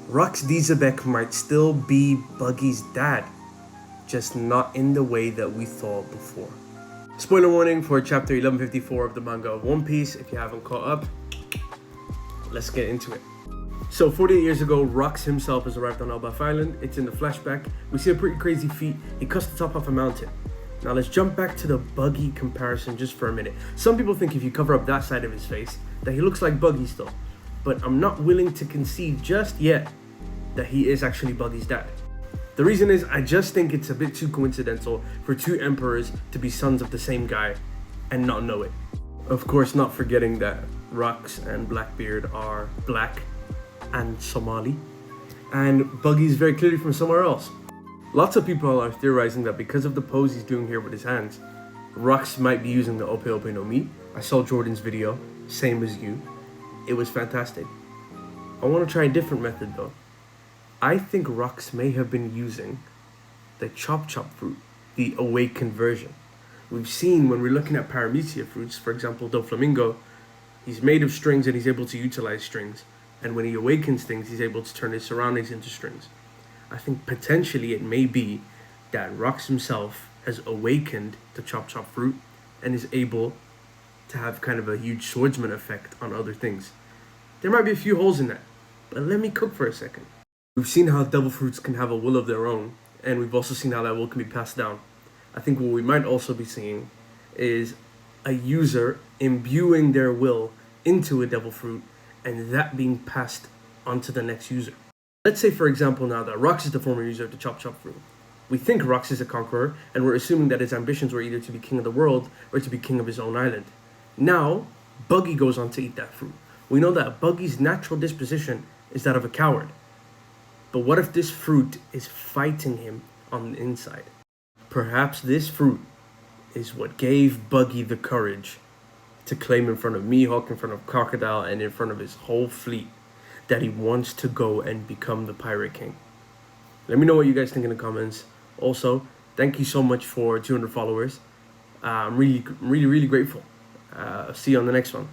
Rux Xebec might still be Buggy's dad, just not in the way that we thought before. Spoiler warning for chapter 1154 of the manga of One Piece. If you haven't caught up, let's get into it. So 48 years ago, Rux himself has arrived on Elbaf Island. It's in the flashback. We see a pretty crazy feat. He cuts the top off a mountain. Now let's jump back to the Buggy comparison just for a minute. Some people think if you cover up that side of his face, that he looks like Buggy still. But I'm not willing to concede just yet that he is actually Buggy's dad. The reason is, I just think it's a bit too coincidental for two emperors to be sons of the same guy and not know it. Of course, not forgetting that Rux and Blackbeard are black and Somali, and Buggy's very clearly from somewhere else. Lots of people are theorizing that because of the pose he's doing here with his hands, Rux might be using the Ope Ope no Mi. I saw Jordan's video, same as you. It was fantastic. I want to try a different method though. I think Rux may have been using the Chop Chop fruit, the awakened version. We've seen when we're looking at Paramecia fruits, for example, Doflamingo, he's made of strings and he's able to utilize strings. And when he awakens things, he's able to turn his surroundings into strings. I think potentially it may be that Rux himself has awakened the Chop Chop fruit and is able to have kind of a huge swordsman effect on other things. There might be a few holes in that, but let me cook for a second. We've seen how devil fruits can have a will of their own, and we've also seen how that will can be passed down. I think what we might also be seeing is a user imbuing their will into a devil fruit and that being passed onto the next user. Let's say, for example, now that Rux is the former user of the Chop Chop fruit. We think Rux is a conqueror, and we're assuming that his ambitions were either to be king of the world or to be king of his own island. Now, Buggy goes on to eat that fruit. We know that Buggy's natural disposition is that of a coward. But what if this fruit is fighting him on the inside? Perhaps this fruit is what gave Buggy the courage to claim in front of Mihawk, in front of Crocodile, and in front of his whole fleet that he wants to go and become the Pirate King. Let me know what you guys think in the comments. Also, thank you so much for 200 followers. I'm really grateful. See you on the next one.